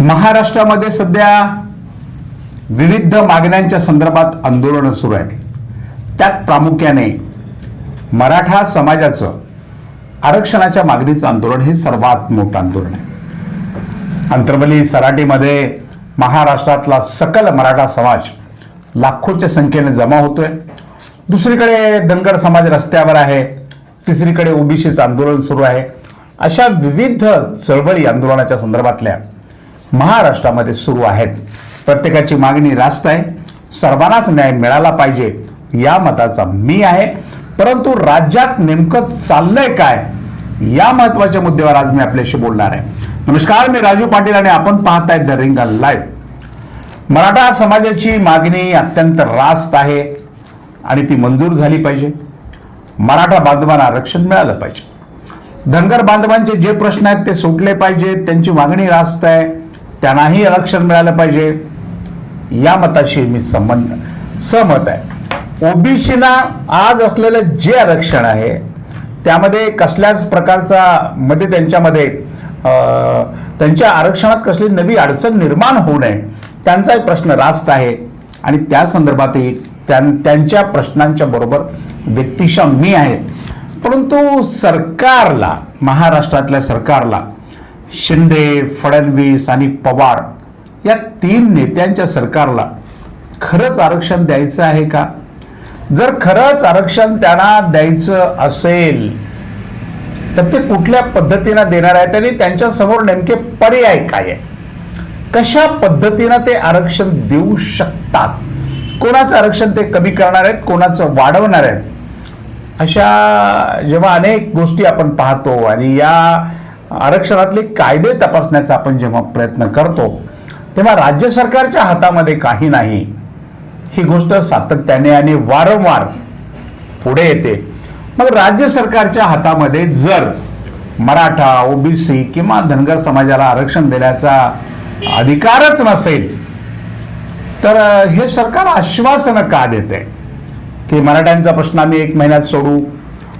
महाराष्ट्रामध्ये सध्या विविध मागण्यांच्या संदर्भात आंदोलन सुरू आहे. त्यात प्रामुख्याने मराठा समाजाचं आरक्षणाच्या मागणीचं आंदोलन हे सर्वात मोठं आंदोलन आहे. अंतरवली सराटीमध्ये महाराष्ट्रातला सकल मराठा समाज लाखोच्या संख्येने जमा होतोय. दुसरीकडे धनगर समाज रस्त्यावर आहे, तिसरीकडे ओबीसीचं आंदोलन सुरू आहे. अशा विविध चळवळी आंदोलनाच्या संदर्भातल्या महाराष्ट्रामध्ये सुरू आहेत. प्रत्येकाची मागणी रास्त आहे. सर्वांनाच न्याय मिळाला पाहिजे या मताचा मी आहे. परंतु राज्यात नेमकं चाललंय काय या महत्वाच्या मुद्द्यावर आज मी आपल्याशी बोलणार आहे. नमस्कार, मी राजू पाटील आणि आपण पाहताय द रिंग लाईव्ह. मराठा समाजाची मागणी अत्यंत रास्त आहे आणि ती मंजूर झाली पाहिजे. मराठा बांधवांना आरक्षण मिळालं पाहिजे. धनगर बांधवांचे जे प्रश्न आहेत ते सुटले पाहिजे. त्यांची मागणी रास्त आहे, त्यांनाही आरक्षण मिळालं पाहिजे या मताशी मी सहमत आहे. ओबीसीना आज असलेलं जे आरक्षण आहे त्यामध्ये कसल्याच प्रकारचा त्यांच्या आरक्षणात कसली नवी अडचण निर्माण होऊ नये त्यांचाही प्रश्न रास्त आहे आणि त्या संदर्भातही त्यांच्या प्रश्नांच्या बरोबर व्यक्तिशः मी आहे. परंतु सरकारला, महाराष्ट्रातल्या सरकारला शिंदे, फडणवीस आणि पवार या तीन नेत्यांच्या सरकारला खरंच आरक्षण द्यायचं आहे का? जर खरंच आरक्षण त्यांना द्यायचं असेल तर ते कुठल्या पद्धतीनं देणार आहेत आणि त्यांच्या समोर नेमके पर्याय काय आहे? कशा पद्धतीनं ते आरक्षण देऊ शकतात? कोणाचं आरक्षण ते कमी करणार आहेत, कोणाचं वाढवणार आहेत? अशा जेव्हा अनेक गोष्टी आपण पाहतो आणि या आरक्षणातले कायदे तपासण्याचा आपण जेव्हा प्रयत्न करतो तेव्हा राज्य सरकारच्या हातामध्ये काही नाही ही गोष्ट सातत्याने आणि वारंवार पुढे येते. मग राज्य सरकारच्या हातामध्ये जर मराठा, ओबीसी किंवा धनगर समाजाला आरक्षण देण्याचा अधिकारच नसेल तर हे सरकार आश्वासनं का देते की मराठ्यांचा प्रश्न आम्ही 1 महिन्यात सोडू,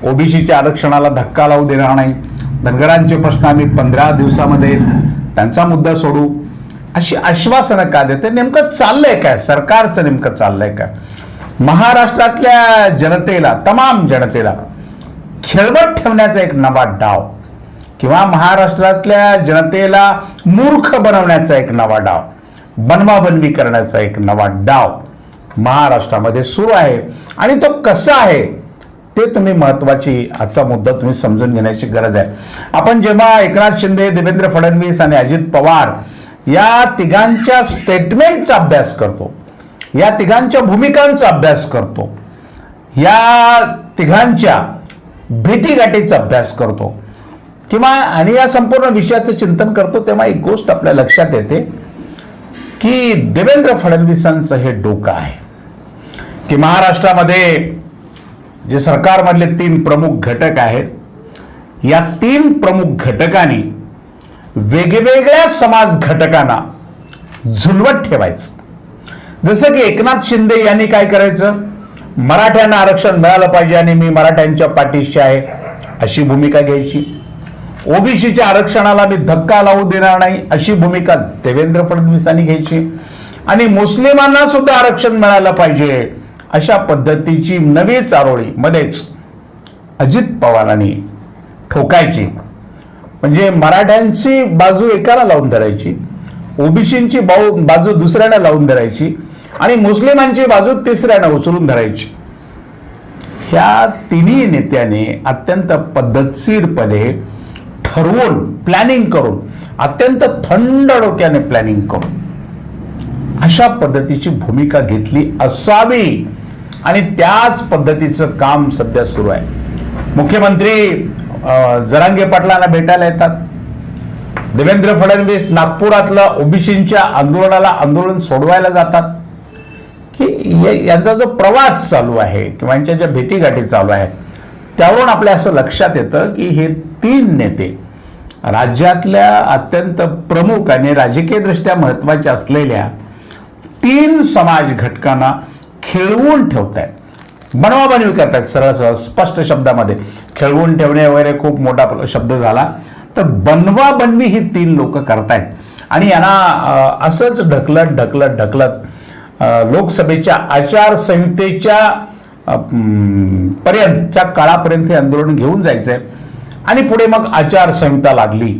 ओबीसीच्या आरक्षणाला धक्का लावू देणार नाही, धनगरांचे प्रश्न आम्ही 15 दिवसामध्ये त्यांचा मुद्दा सोडू, अशी आश्वासनं का देते? नेमकं चाललंय काय? सरकारचं नेमकं चाललंय काय? महाराष्ट्रातल्या जनतेला, तमाम जनतेला खेळवत ठेवण्याचा एक नवा डाव किंवा महाराष्ट्रातल्या जनतेला मूर्ख बनवण्याचा एक नवा डाव, बनवाबनवी करण्याचा एक नवा डाव महाराष्ट्रामध्ये सुरू आहे. आणि तो कसा आहे ते तुम्ही महत्वाची आजचा मुद्दा तुम्ही समजून घेण्याची गरज आहे. आपण जेव्हा एकनाथ शिंदे, देवेंद्र फडणवीस आणि अजित पवार या तिघांच्या स्टेटमेंटचा अभ्यास करतो, या तिघांच्या भूमिकांचा अभ्यास करतो, या तिघांच्या भेटीगाठीचा अभ्यास करतो किंवा आणि या संपूर्ण विषयाचं चिंतन करतो तेव्हा एक गोष्ट आपल्या लक्षात येते की देवेंद्र फडणवीसांचं हे डोकं आहे की महाराष्ट्रामध्ये जे सरकारमधले 3 प्रमुख घटक आहेत या 3 प्रमुख घटकांनी वेगवेगळ्या समाज घटकांना झुलवत ठेवायचं. जसं की एकनाथ शिंदे यांनी काय करायचं, मराठ्यांना आरक्षण मिळालं पाहिजे आणि मी मराठ्यांच्या पाठीशी आहे अशी भूमिका घ्यायची. ओबीसीच्या आरक्षणाला मी धक्का लावू देणार नाही अशी भूमिका देवेंद्र फडणवीसांनी घ्यायची आणि मुस्लिमांना सुद्धा आरक्षण मिळालं पाहिजे अशा पद्धतीची नवी चारोळी मध्येच अजित पवारांनी ठोकायची. म्हणजे मराठ्यांची बाजू एकाला लावून धरायची, ओबीसींची बाजू दुसऱ्याला लावून धरायची आणि मुस्लिमांची बाजू तिसऱ्यानं उचलून धरायची. ह्या तिन्ही नेत्याने अत्यंत पद्धतशीरपणे ठरवून, प्लॅनिंग करून, अत्यंत थंड डोक्याने प्लॅनिंग करून अशा पद्धतीची भूमिका घेतली असावी आणि त्याच पद्धतीचं काम सध्या सुरू आहे. मुख्यमंत्री जरांगे पाटलांना भेटायला येतात. देवेंद्र फडणवीस नागपुरातलं ओबीसींच्या आंदोलन सोडवायला जातात की यांचा जो प्रवास चालू आहे किंवा यांच्या ज्या भेटीगाठी चालू आहेत त्यावरून आपल्या असं लक्षात येतं की हे 3 नेते राज्यातल्या अत्यंत प्रमुख आणि राजकीय दृष्ट्या महत्वाच्या असलेल्या 3 समाज घटकांना खेळवून ठेवत आहेत, बनवाबनवी करतात. सरळ सरळ स्पष्ट शब्दामध्ये खेळवून ठेवणे वगैरे खूप मोठा शब्द झाला, तर बनवाबनवी ही 3 लोक करतायत आणि यांना असंच ढकलत ढकलत ढकलत लोकसभेच्या आचारसंहितेच्या पर्यंतच्या काळापर्यंत हे आंदोलन घेऊन जायचंय. आणि पुढे मग आचारसंहिता लागली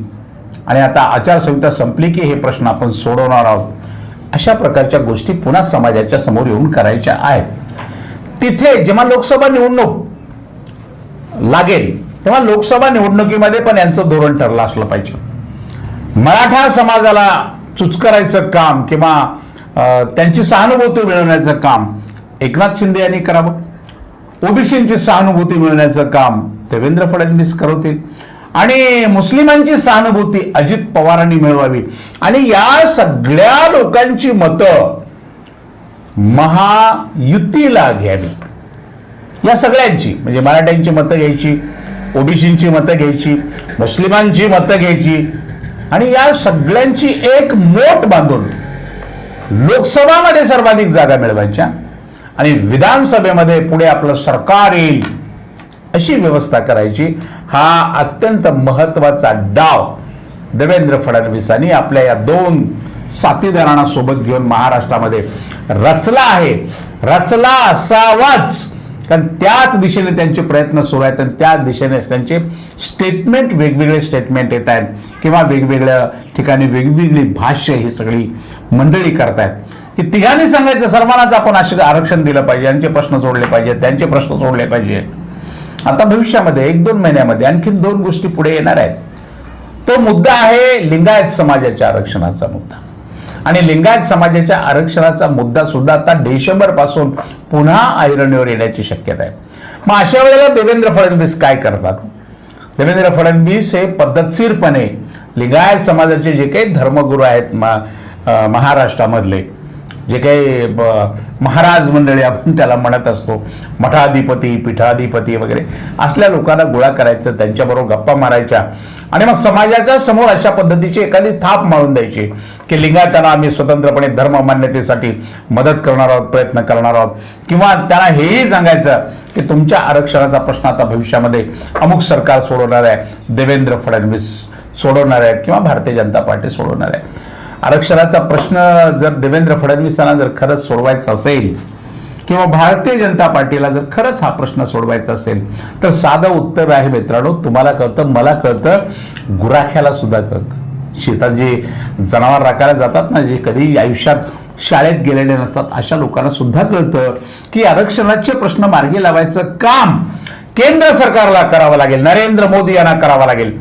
आणि आता आचारसंहिता संपली की हे प्रश्न आपण सोडवणार आहोत. अशा प्रकारच्या गोष्टी पुन्हा समाजाच्या समोर येऊन करायच्या आहेत. तिथे जेव्हा लोकसभा निवडणूक लागेल तेव्हा लोकसभा निवडणुकीमध्ये पण यांचं धोरण ठरलं असलं पाहिजे. मराठा समाजाला चुचकरायचं काम किंवा त्यांची सहानुभूती मिळवण्याचं काम एकनाथ शिंदे यांनी करावं. ओबीसींची सहानुभूती मिळवण्याचं काम देवेंद्र फडणवीस करवतील आणि मुस्लिमांची सहानुभूती अजित पवारांनी मिळवावी. आणि या सगळ्या लोकांची मतं महायुतीला घ्यावी. या सगळ्यांची म्हणजे मराठ्यांची मतं घ्यायची, ओबीसींची मतं घ्यायची, मुस्लिमांची मतं घ्यायची आणि या सगळ्यांची एक मोट बांधून लोकसभामध्ये सर्वाधिक जागा मिळवायच्या आणि विधानसभेमध्ये पुढे आपलं सरकार येईल अशी व्यवस्था करायची. हा अत्यंत महत्वाचा डाव देवेंद्र फडणवीसांनी आपल्या या दोन साथीदारांना सोबत घेऊन महाराष्ट्रामध्ये रचला आहे. रचला असावाच, कारण त्याच दिशेने त्यांचे प्रयत्न सुरू आहेत आणि त्याच दिशेने त्यांचे स्टेटमेंट वेगवेगळे स्टेटमेंट येत आहेत किंवा वेगवेगळ्या ठिकाणी वेगवेगळी भाष्य ही सगळी मंडळी करतायत. की तिघांनी सांगायचं सर्वांनाच आपण आरक्षण दिलं पाहिजे, यांचे प्रश्न सोडले पाहिजे, त्यांचे प्रश्न सोडले पाहिजे. आता भविष्यामध्ये 1-2 महिन्यामध्ये आणखीन 2 गोष्टी पुढे येणार आहेत. तो मुद्दा आहे लिंगायत समाजाच्या आरक्षणाचा मुद्दा. आणि लिंगायत समाजाच्या आरक्षणाचा मुद्दा सुद्धा आता डिसेंबर पासून पुन्हा ऐरणीवर येण्याची शक्यता आहे. मग अशा वेळेला देवेंद्र फडणवीस काय करतात? देवेंद्र फडणवीस हे पद्धतशीरपणे लिंगायत समाजाचे जे काही धर्मगुरू आहेत महाराष्ट्रामधले जे काही महाराज मंडळी आपण त्याला म्हणत असतो, मठाधिपती पीठाधिपती वगैरे असल्या लोकांना गोळा करायचं, त्यांच्याबरोबर गप्पा मारायच्या आणि मग समाजाच्या समोर अशा पद्धतीची एखादी थाप मारून द्यायची की लिंगायतांना आम्ही स्वतंत्रपणे धर्म मान्यतेसाठी मदत करणार आहोत, प्रयत्न करणार आहोत. किंवा त्यांना हेही सांगायचं की तुमच्या आरक्षणाचा प्रश्न आता भविष्यामध्ये अमुक सरकार सोडवणार आहे, देवेंद्र फडणवीस सोडवणार आहेत किंवा भारतीय जनता पार्टी सोडवणार आहे. आरक्षणाचा प्रश्न जर देवेंद्र फडणवीसांना जर खरंच सोडवायचा असेल किंवा भारतीय जनता पार्टीला जर खरंच हा प्रश्न सोडवायचा असेल तर साधं उत्तर आहे मित्रांनो, तुम्हाला कळतं, मला कळतं, गुराख्याला सुद्धा कळतं. शेतात जे जनावर राखायला जातात ना, जे कधी आयुष्यात शाळेत गेलेले नसतात, अशा लोकांना सुद्धा कळतं की आरक्षणाचे प्रश्न मार्गी लावायचं काम केंद्र सरकारला करावं लागेल, नरेंद्र मोदी यांना करावं लागेल.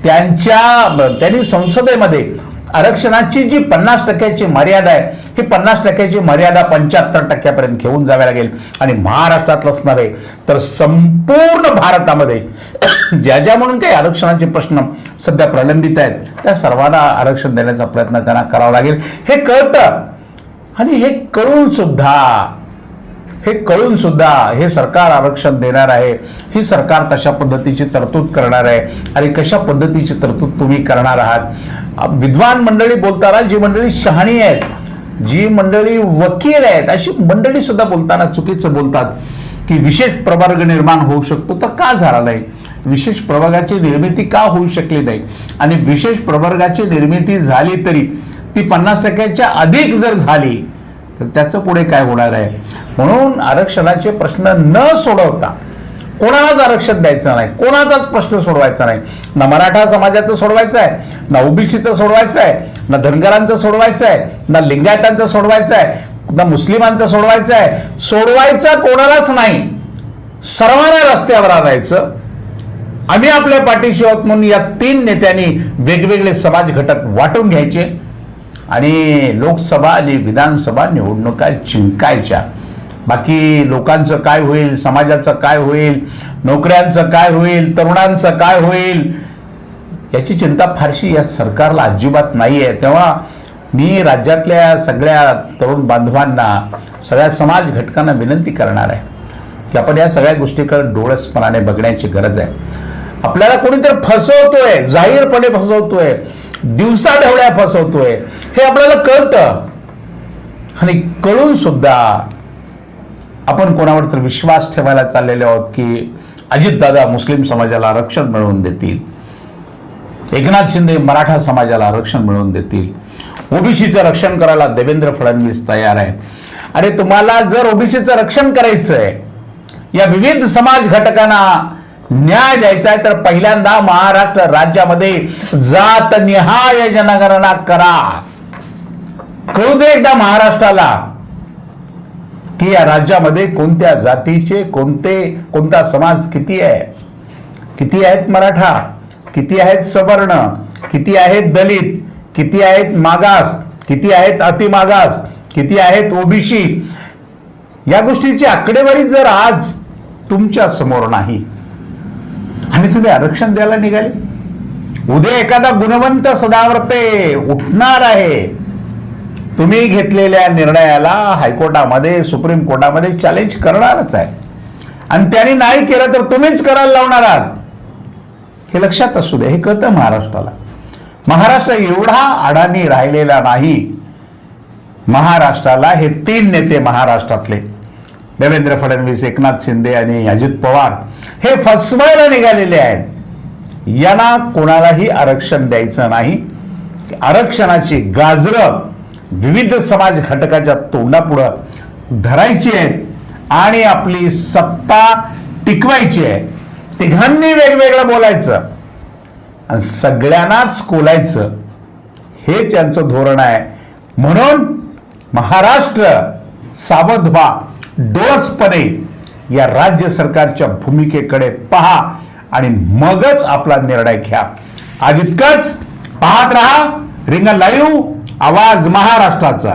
त्यांनी संसदेमध्ये आरक्षणाची जी 50% मर्यादा आहे, ही 50% मर्यादा 75% घेऊन जावी लागेल. आणि महाराष्ट्रातलं नव्हे तर संपूर्ण भारतामध्ये ज्या ज्या म्हणून काही आरक्षणाचे प्रश्न सध्या प्रलंबित आहेत त्या सर्वांना आरक्षण देण्याचा प्रयत्न त्यांना करावा लागेल. हे कळतं आणि हे कळून सुद्धा हे सरकार आरक्षण देणार आहे, ही सरकार तशा पद्धतीची तरतूद करणार आहे. आणि कशा पद्धतीची तरतूद तुम्ही करणार आहात? विद्वान मंडळी बोलताना, जी मंडळी शहाणी आहेत, जी मंडळी वकील आहेत, अशी मंडळी सुद्धा बोलताना चुकीचं बोलतात की विशेष प्रवर्ग निर्माण होऊ शकतो. तर का झाला नाही? विशेष प्रवर्गाची निर्मिती का होऊ शकली नाही? आणि विशेष प्रवर्गाची निर्मिती झाली तरी ती 50%च्या अधिक जर झाली तर त्याचं पुढे काय होणार आहे? म्हणून आरक्षणाचे प्रश्न न सोडवता कोणालाच आरक्षण द्यायचं नाही, कोणाचाच प्रश्न सोडवायचा नाही. ना मराठा समाजाचं सोडवायचं आहे, ना ओबीसीचं सोडवायचं आहे, ना धनगरांचं सोडवायचं आहे, ना लिंगायतांचं सोडवायचं आहे, ना मुस्लिमांचं सोडवायचं आहे. सोडवायचं कोणालाच नाही, सर्वांना रस्त्यावर आणायचं. आम्ही आपल्या पाठीशी आहोत म्हणून या 3 नेत्यांनी वेगवेगळे समाज घटक वाटून घ्यायचे आणि लोकसभा आणि विधानसभा निवडणुका जिंकायच्या. बाकी लोकांचं काय होईल, समाजाचं काय होईल, नोकऱ्यांचं काय होईल, तरुणांचं काय होईल, याची चिंता फारशी या सरकारला अजिबात नाही आहे. तेव्हा मी राज्यातल्या सगळ्या तरुण बांधवांना, सगळ्या समाज घटकांना विनंती करणार आहे की आपण या सगळ्या गोष्टीकडे डोळसपणाने बघण्याची गरज आहे. आपल्याला कोणीतरी फसवतोय, जाहीरपणे फसवतोय, दिवसाढवळ्या फसवतोय, हे आपल्याला कळतं. आणि कळून सुद्धा आपण कोणावर तर विश्वास ठेवायला चाललेले आहोत की अजितदादा मुस्लिम समाजाला आरक्षण मिळवून देतील, एकनाथ शिंदे मराठा समाजाला आरक्षण मिळवून देतील. ओबीसीचं रक्षण करायला देवेंद्र फडणवीस तयार आहे. अरे तुम्हाला जर ओबीसीचं रक्षण करायचं आहे, या विविध समाज घटकांना न्याय द्यायचा आहे, तर पहिल्यांदा महाराष्ट्र राज्यामध्ये जातनिहाय जनगणना करा. कळू दे एकदा महाराष्ट्राला की या राज्यामध्ये कोणत्या जातीचे कोणता समाज किती आहे, किती आहेत मराठा, किती आहेत सवर्ण, किती आहेत दलित, किती आहेत मागास, किती आहेत अतिमागास, किती आहेत ओबीसी. या गोष्टीची आकडेवारी जर आज तुमच्या समोर नाही आणि तुम्ही आरक्षण द्यायला निघाले, उद्या एखादा गुणवंत सदावर्ते उठणार आहे. तुम्ही घेतलेल्या निर्णयाला हायकोर्टामध्ये, सुप्रीम कोर्टामध्ये चॅलेंज करणारच आहे आणि त्यांनी नाही केलं तर तुम्हीच करायला लावणार आहात. हे लक्षात असू दे. हे कळतं महाराष्ट्राला. महाराष्ट्र एवढा अडाणी राहिलेला नाही. महाराष्ट्राला हे 3 नेते महाराष्ट्रातले देवेंद्र फडणवीस, एकनाथ शिंदे आणि अजित पवार हे फसवायला निघालेले आहेत. यांना कोणालाही आरक्षण द्यायचं नाही. आरक्षणाची गाजरं विविध समाज घटकाच्या तोंडापुढं धरायची आहेत आणि आपली सत्ता टिकवायची आहे. तिघांनी वेगवेगळं बोलायचं आणि सगळ्यांनाच कोलायचं, हे त्यांचं धोरण आहे. म्हणून महाराष्ट्र सावध व्हा, डोळसपणे या राज्य सरकारच्या भूमिकेकडे पहा आणि मगच आपला निर्णय घ्या. आज इतकंच. पाहत रहा रिंगण लाईव्ह, आवाज महाराष्ट्राचा.